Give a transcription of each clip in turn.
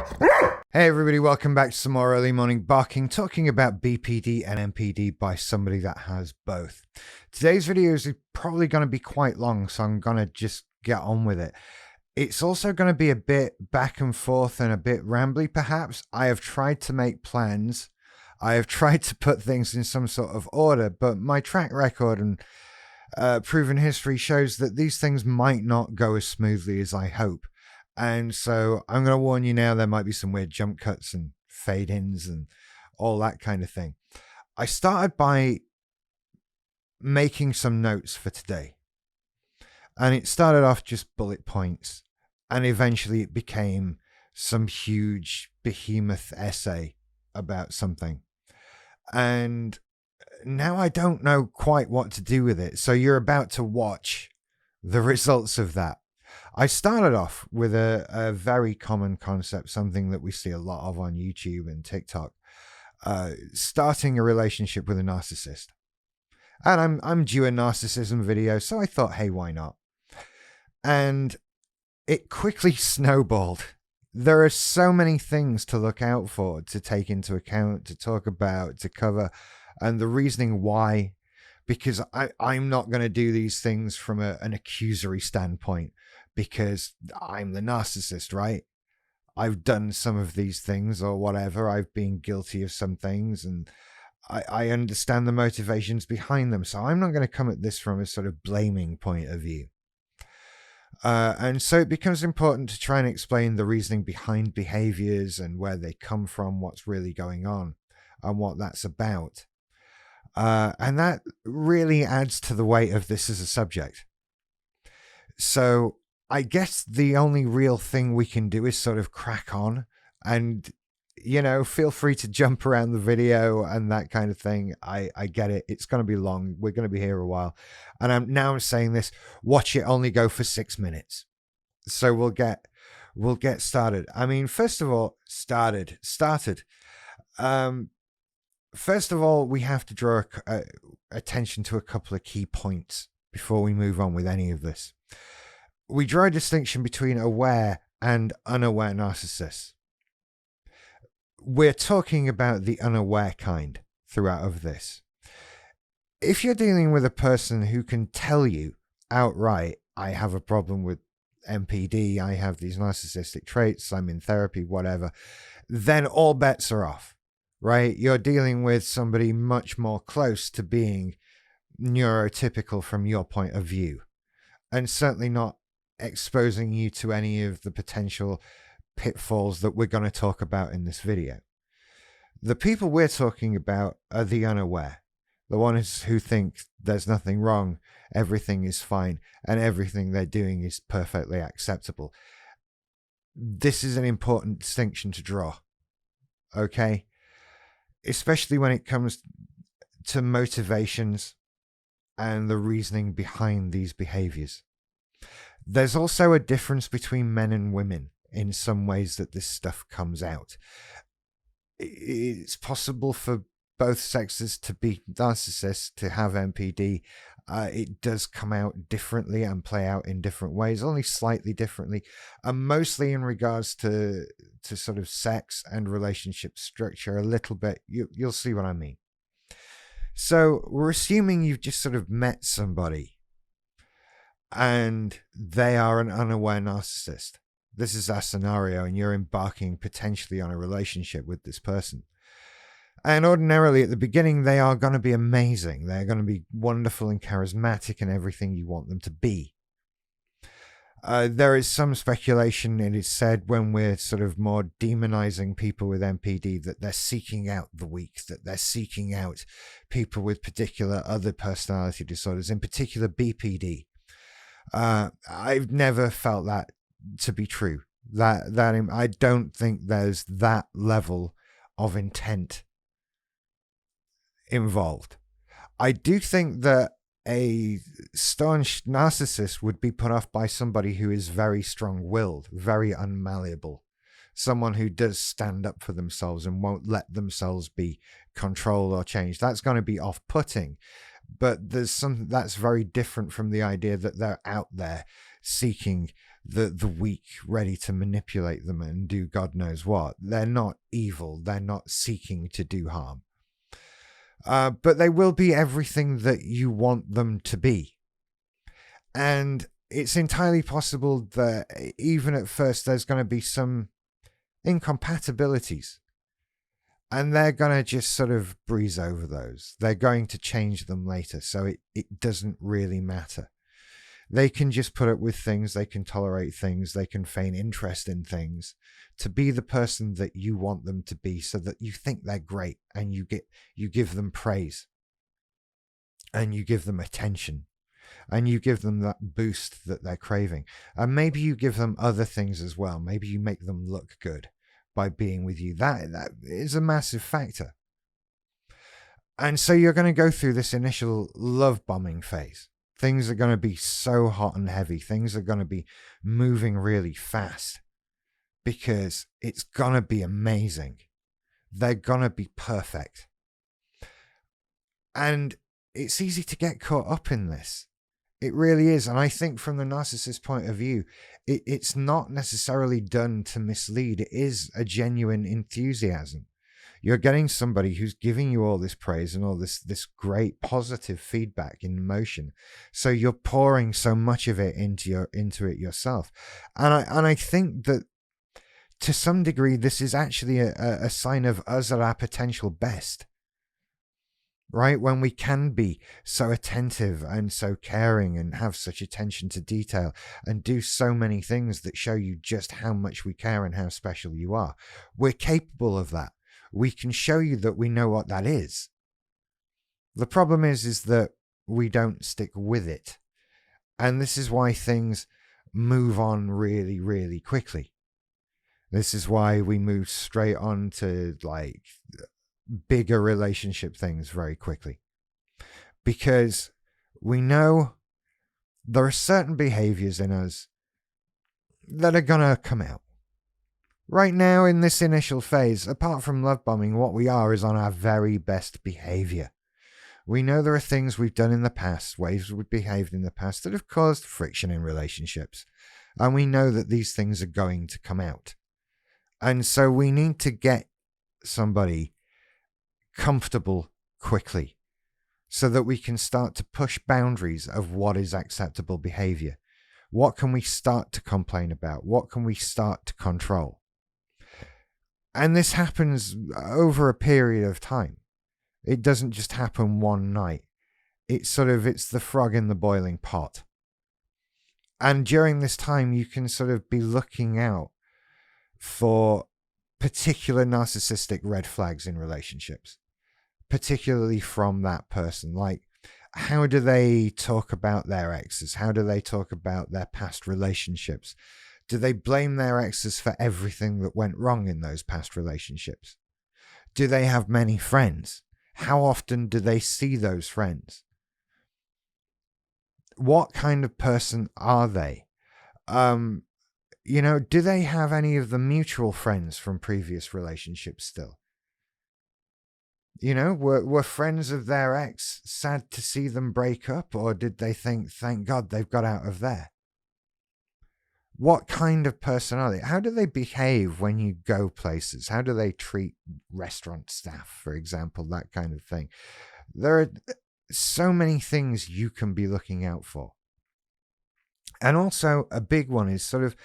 Hey everybody, welcome back to some more early morning barking, talking about BPD and MPD by somebody that has both. Today's video is probably going to be quite long, so I'm going to just get on with it. It's also going to be a bit back and forth and a bit rambly perhaps. I have tried to make plans. I have tried to put things in some sort of order, but my track record and proven history shows that these things might not go as smoothly as I hope. And so I'm going to warn you now, there might be some weird jump cuts and fade ins and all that kind of thing. I started by making some notes for today. And it started off just bullet points. And eventually it became some huge behemoth essay about something. And now I don't know quite what to do with it. So you're about to watch the results of that. I started off with a very common concept, something that we see a lot of on YouTube and TikTok, starting a relationship with a narcissist. And I'm due a narcissism video, so I thought, hey, why not? And it quickly snowballed. There are so many things to look out for, to take into account, to talk about, to cover, and the reasoning why, because I'm not going to do these things from an accusory standpoint. Because I'm the narcissist, right? I've done some of these things or whatever. I've been guilty of some things and I understand the motivations behind them. So I'm not going to come at this from a sort of blaming point of view. And so it becomes important to try and explain the reasoning behind behaviors and where they come from, what's really going on and what that's about. And that really adds to the weight of this as a subject. So I guess the only real thing we can do is sort of crack on and, you know, feel free to jump around the video and that kind of thing. I get it. It's going to be long. We're going to be here a while. And I'm saying this, watch it only go for 6 minutes. So we'll get started. I mean, first of all, started. First of all, we have to draw attention to a couple of key points before we move on with any of this. We draw a distinction between aware and unaware narcissists. We're talking about the unaware kind throughout of this. If you're dealing with a person who can tell you outright, I have a problem with MPD, I have these narcissistic traits, I'm in therapy, whatever, then all bets are off, right? You're dealing with somebody much more close to being neurotypical from your point of view, and certainly not exposing you to any of the potential pitfalls that we're going to talk about in this video. The people we're talking about are the unaware, the ones who think there's nothing wrong, everything is fine, and everything they're doing is perfectly acceptable. This is an important distinction to draw, okay? Especially when it comes to motivations and the reasoning behind these behaviors. There's also a difference between men and women in some ways that this stuff comes out. It's possible for both sexes to be narcissists, to have MPD. It does come out differently and play out in different ways, only slightly differently, and mostly in regards to sort of sex and relationship structure a little bit. You'll see what I mean. So we're assuming you've just sort of met somebody and they are an unaware narcissist. This is our scenario, and you're embarking potentially on a relationship with this person. And ordinarily at the beginning, they are going to be amazing. They're going to be wonderful and charismatic and everything you want them to be. There is some speculation, it is said, when we're sort of more demonizing people with MPD, that they're seeking out the weak, that they're seeking out people with particular other personality disorders, in particular BPD. I've never felt that to be true. That I don't think there's that level of intent involved. I do think that a staunch narcissist would be put off by somebody who is very strong-willed, very unmalleable, someone who does stand up for themselves and won't let themselves be controlled or changed. That's going to be off-putting. But there's something that's very different from the idea that they're out there seeking the weak, ready to manipulate them and do God knows what. They're not evil. They're not seeking to do harm. But they will be everything that you want them to be. And it's entirely possible that even at first there's going to be some incompatibilities. And they're going to just sort of breeze over those. They're going to change them later, so it doesn't really matter. They can just put up with things, they can tolerate things, they can feign interest in things to be the person that you want them to be, so that you think they're great and you give them praise and you give them attention and you give them that boost that they're craving. And maybe you give them other things as well. Maybe you make them look good by being with you. That is a massive factor. And so you're going to go through this initial love bombing phase. Things are going to be so hot and heavy. Things are going to be moving really fast because it's going to be amazing. They're going to be perfect. And it's easy to get caught up in this. It really is. And I think from the narcissist point of view, it's not necessarily done to mislead. It is a genuine enthusiasm. You're getting somebody who's giving you all this praise and all this great positive feedback in emotion. So you're pouring so much of it into it yourself. And I think that to some degree, this is actually a sign of us at our potential best. Right? When we can be so attentive and so caring and have such attention to detail and do so many things that show you just how much we care and how special you are. We're capable of that. We can show you that we know what that is. The problem is that we don't stick with it. And this is why things move on really, really quickly. This is why we move straight on to like bigger relationship things very quickly, because we know there are certain behaviors in us that are gonna come out. Right now in this initial phase, apart from love bombing, what we are is on our very best behavior. We know there are things we've done in the past, ways we've behaved in the past that have caused friction in relationships, and we know that these things are going to come out. And so we need to get somebody comfortable quickly so that we can start to push boundaries of what is acceptable behavior. What can we start to complain about? What can we start to control? And this happens over a period of time. It doesn't just happen one night. It's the frog in the boiling pot. And during this time, you can sort of be looking out for particular narcissistic red flags in relationships, particularly from that person. Like, how do they talk about their exes? How do they talk about their past relationships? Do they blame their exes for everything that went wrong in those past relationships? Do they have many friends? How often do they see those friends? What kind of person are they? Do they have any of the mutual friends from previous relationships still? Were friends of their ex sad to see them break up, or did they think, thank God they've got out of there? What kind of personality? How do they behave when you go places? How do they treat restaurant staff, for example, that kind of thing? There are so many things you can be looking out for. And also a big one is sort of,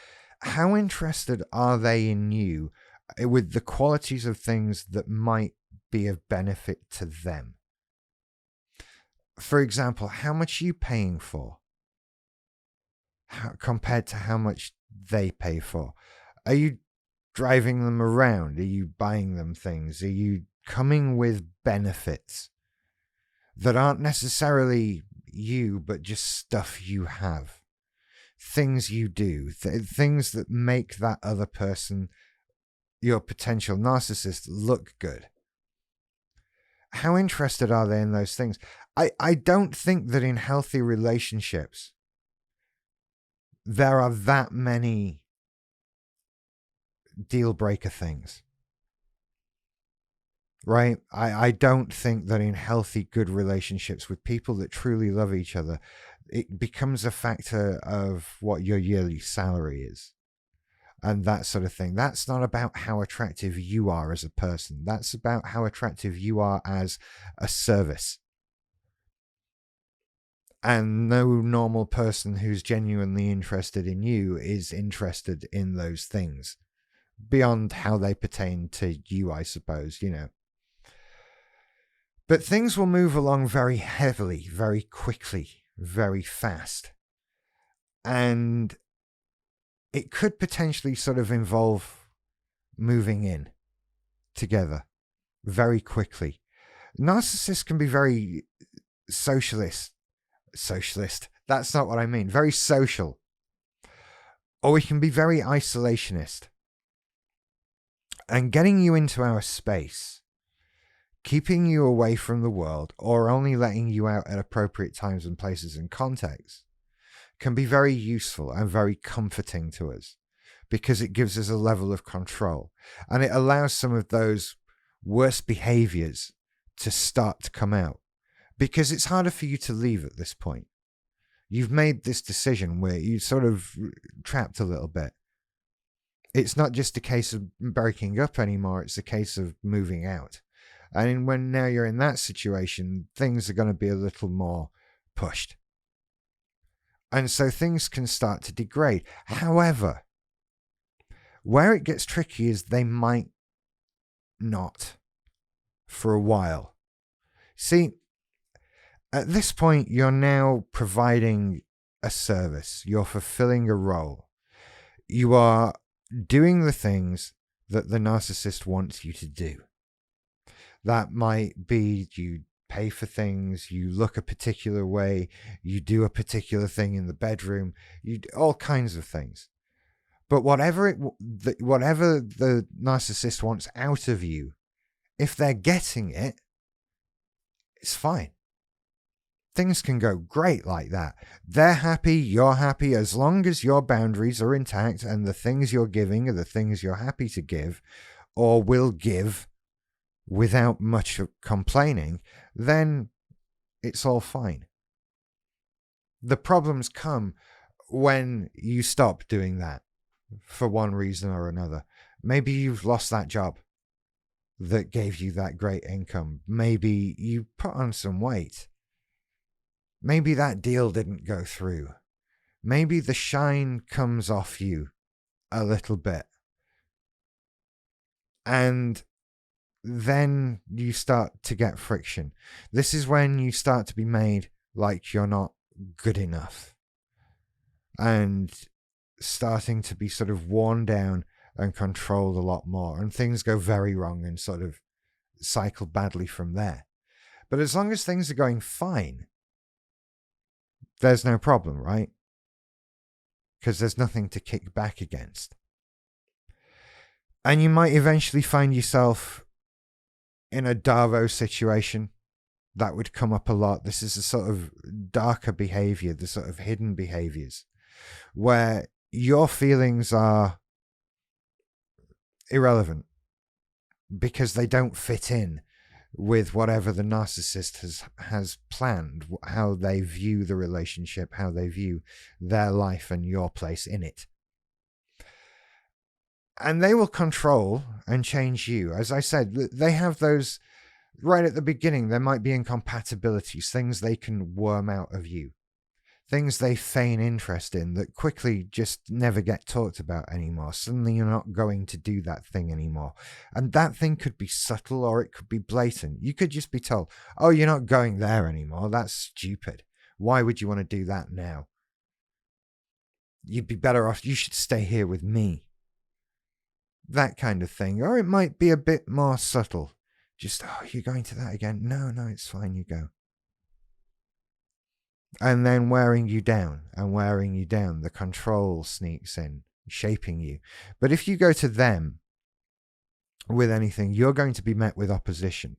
how interested are they in you with the qualities of things that might be of benefit to them? For example, how much are you paying for compared to how much they pay for? Are you driving them around? Are you buying them things? Are you coming with benefits that aren't necessarily you, but just stuff you have? Things you do, things that make that other person, your potential narcissist, look good. How interested are they in those things? I don't think that in healthy relationships there are that many deal breaker things. right? I don't think that in healthy, good relationships with people that truly love each other, it becomes a factor of what your yearly salary is and that sort of thing. That's not about how attractive you are as a person. That's about how attractive you are as a service. And no normal person who's genuinely interested in you is interested in those things beyond how they pertain to you, I suppose, you know. But things will move along very heavily, very quickly, very fast. And it could potentially sort of involve moving in together very quickly. Narcissists can be very socialist. That's not what I mean. Very social. Or we can be very isolationist. And getting you into our space, keeping you away from the world, or only letting you out at appropriate times and places and contexts, can be very useful and very comforting to us because it gives us a level of control and it allows some of those worst behaviors to start to come out because it's harder for you to leave at this point. You've made this decision where you're sort of trapped a little bit. It's not just a case of breaking up anymore. It's a case of moving out. And when now you're in that situation, things are going to be a little more pushed. And so things can start to degrade. However, where it gets tricky is they might not for a while. See, at this point, you're now providing a service. You're fulfilling a role. You are doing the things that the narcissist wants you to do. That might be you pay for things, you look a particular way, you do a particular thing in the bedroom, you do all kinds of things. But whatever the narcissist wants out of you, if they're getting it, it's fine. Things can go great like that. They're happy, you're happy, as long as your boundaries are intact and the things you're giving are the things you're happy to give or will give without much complaining, then it's all fine. The problems come when you stop doing that for one reason or another. Maybe you've lost that job that gave you that great income. Maybe you put on some weight. Maybe that deal didn't go through. Maybe the shine comes off you a little bit. And then you start to get friction. This is when you start to be made like you're not good enough. And starting to be sort of worn down and controlled a lot more. And things go very wrong and sort of cycle badly from there. But as long as things are going fine, there's no problem, right? Because there's nothing to kick back against. And you might eventually find yourself in a Darvo situation. That would come up a lot. This is a sort of darker behavior, the sort of hidden behaviors, where your feelings are irrelevant because they don't fit in with whatever the narcissist has planned, how they view the relationship, how they view their life and your place in it. And they will control and change you. As I said, they have those right at the beginning. There might be incompatibilities, things they can worm out of you, things they feign interest in that quickly just never get talked about anymore. Suddenly you're not going to do that thing anymore. And that thing could be subtle or it could be blatant. You could just be told, oh, you're not going there anymore. That's stupid. Why would you want to do that now? You'd be better off. You should stay here with me. That kind of thing. Or it might be a bit more subtle. Just, oh, you're going to that again? No, it's fine. You go. And then wearing you down and wearing you down. The control sneaks in, shaping you. But if you go to them with anything, you're going to be met with opposition.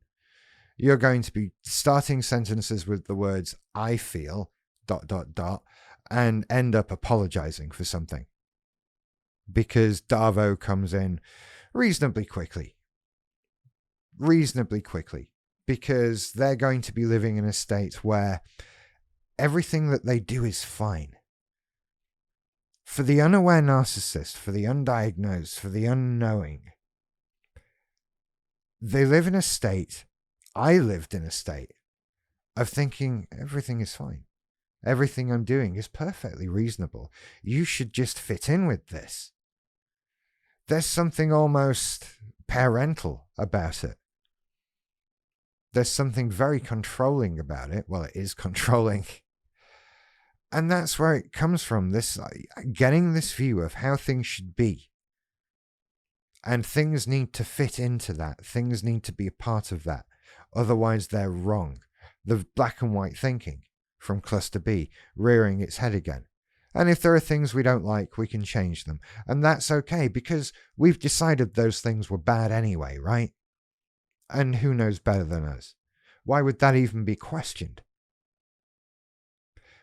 You're going to be starting sentences with the words, I feel, ... and end up apologizing for something. Because Darvo comes in reasonably quickly. reasonably quickly, because they're going to be living in a state where everything that they do is fine. For the unaware narcissist, for the undiagnosed, for the unknowing, they live in a state, I lived in a state, of thinking everything is fine. Everything I'm doing is perfectly reasonable. You should just fit in with this. There's something almost parental about it. There's something very controlling about it. Well, it is controlling. And that's where it comes from, this getting this view of how things should be. And things need to fit into that. Things need to be a part of that. Otherwise, they're wrong. The black and white thinking from cluster B rearing its head again. And if there are things we don't like, we can change them. And that's okay, because we've decided those things were bad anyway, right? And who knows better than us? Why would that even be questioned?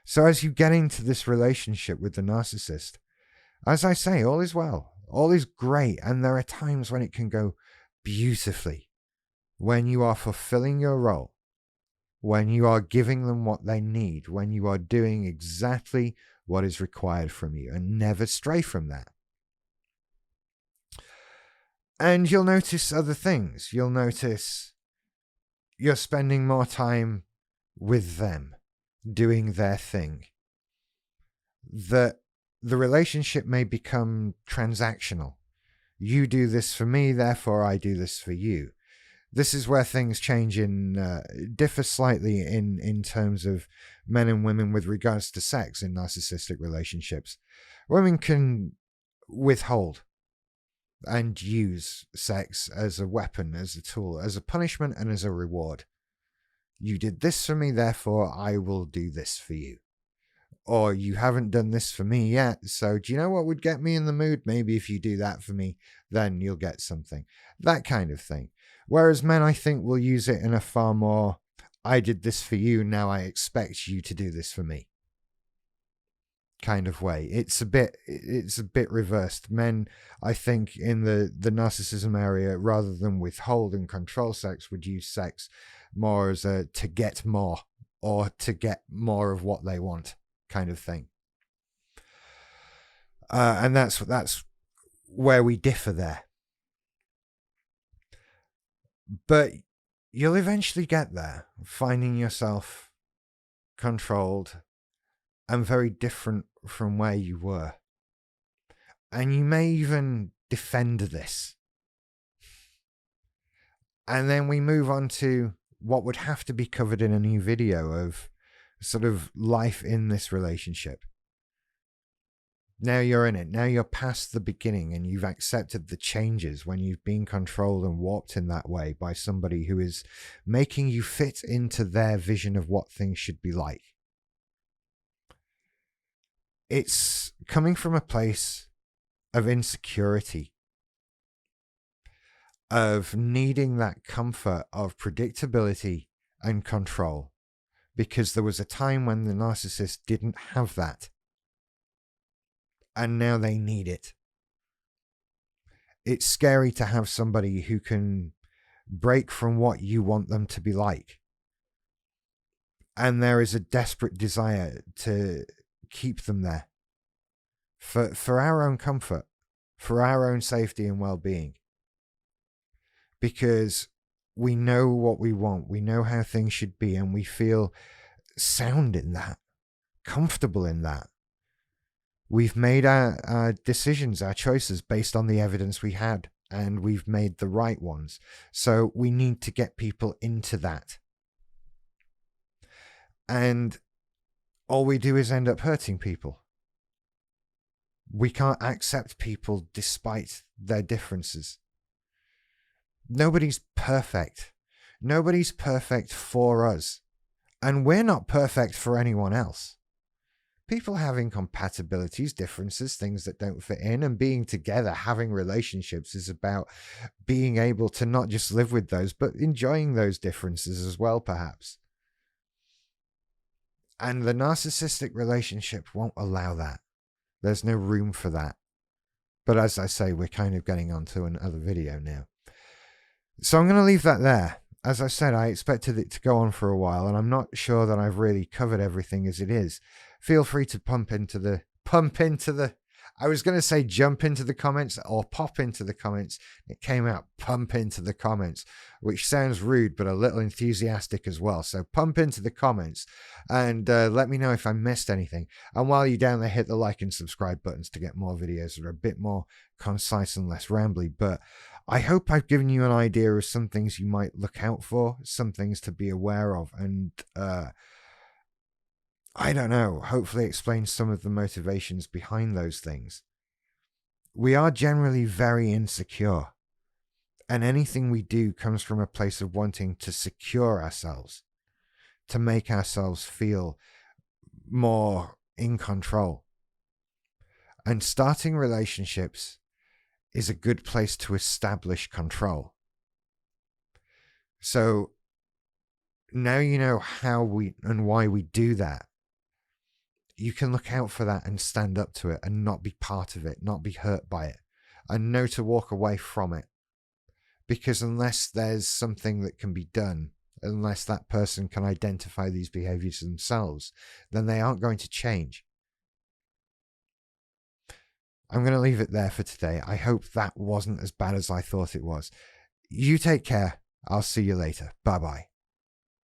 So as you get into this relationship with the narcissist, as I say, all is well. All is great. And there are times when it can go beautifully. When you are fulfilling your role. When you are giving them what they need. When you are doing exactly what is required from you. And never stray from that. And you'll notice other things. You'll notice you're spending more time with them, doing their thing. That the relationship may become transactional. You do this for me, therefore I do this for you. This is where things change differ slightly in terms of men and women with regards to sex in narcissistic relationships. Women can withhold and use sex as a weapon, as a tool, as a punishment and as a reward. You did this for me, therefore I will do this for you. Or you haven't done this for me yet, so do you know what would get me in the mood? Maybe if you do that for me, then you'll get something. That kind of thing. Whereas men, I think, will use it in a far more, I did this for you, now I expect you to do this for me kind of way. It's a bit reversed. Men, I think, in the narcissism area, rather than withhold and control sex, would use sex more as a to get more, or to get more of what they want kind of thing. And that's where we differ there. But you'll eventually get there, finding yourself controlled and very different from where you were. And you may even defend this. And then we move on to what would have to be covered in a new video of sort of life in this relationship. Now you're in it. Now you're past the beginning and you've accepted the changes when you've been controlled and warped in that way by somebody who is making you fit into their vision of what things should be like. It's coming from a place of insecurity, of needing that comfort of predictability and control, because there was a time when the narcissist didn't have that. And now they need it. It's scary to have somebody who can break from what you want them to be like. And there is a desperate desire to keep them there. For our own comfort, for our own safety and well-being. Because we know what we want, we know how things should be, and we feel sound in that, comfortable in that. We've made our decisions, our choices based on the evidence we had, and we've made the right ones. So we need to get people into that. And all we do is end up hurting people. We can't accept people despite their differences. Nobody's perfect. Nobody's perfect for us. And we're not perfect for anyone else. People have incompatibilities, differences, things that don't fit in, and being together, having relationships is about being able to not just live with those, but enjoying those differences as well, perhaps. And the narcissistic relationship won't allow that. There's no room for that. But as I say, we're kind of getting onto another video now. So I'm going to leave that there. As I said, I expected it to go on for a while, and I'm not sure that I've really covered everything as it is. Feel free to I was going to say jump into the comments or pop into the comments. It came out pump into the comments, which sounds rude, but a little enthusiastic as well. So pump into the comments and let me know if I missed anything. And while you're down there, hit the like and subscribe buttons to get more videos that are a bit more concise and less rambly. But I hope I've given you an idea of some things you might look out for, some things to be aware of, and I don't know, hopefully explain some of the motivations behind those things. We are generally very insecure, and anything we do comes from a place of wanting to secure ourselves, to make ourselves feel more in control. And starting relationships is a good place to establish control. So now you know how we and why we do that. You can look out for that and stand up to it and not be part of it, not be hurt by it, and know to walk away from it. Because unless there's something that can be done, unless that person can identify these behaviors themselves, then they aren't going to change. I'm going to leave it there for today. I hope that wasn't as bad as I thought it was. You take care. I'll see you later. Bye-bye.